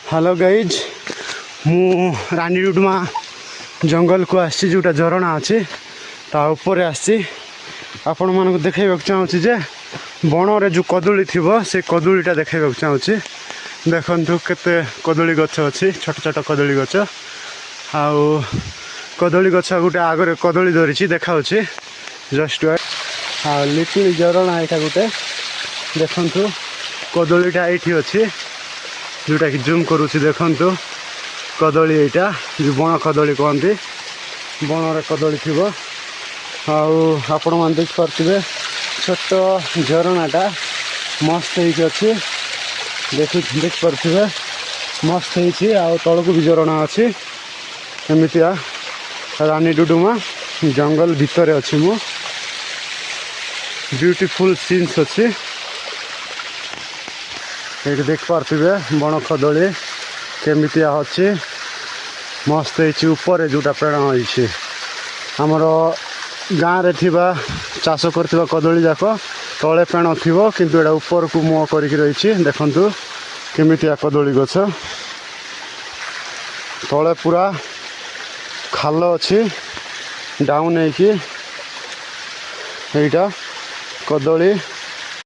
hello guys मु रानी डुडुमा जंगल को आसी जोटा झरणा अच्छी ता ऊपर आसी आपण मानक देखा चाहूँगी जे बण रे जो कदली थी से कदलीटा देखा चाहूँगी देखु केते कदली गछ अच्छी छोट छोट कदली गछ आउ कदली गछ गोटे आगे कदली धरी देखा जस्ट लिटिल झरणा यहाँ गोटे देखु कदलीटा ये अच्छी जोटा कि जूम करुच्ची देखु कदली यहाँ जो बण कदली कहती बण कदली थी आपण मैंने देखिपे छोट झरणाटा मस्त अच्छी देखिपे मस्त तलक भी झरणा अच्छी एमतिया रानी डुडुमा जंगल भितर अच्छी मु ब्यूटीफुल सीन्स अच्छी ये देखिपे बण कदली केमितिया अच्छी मस्त ऊपर जोटा प्रेरण होती आमर गाँव रे थिबा चाष करथिबा कदली जाक तले पेण थिबो किंतु एडा ऊपर को मुह करिक रहिछि देखंतु केमितिया कदली गछ तले पूरा खाल अछि डाउन है कि एटा कदली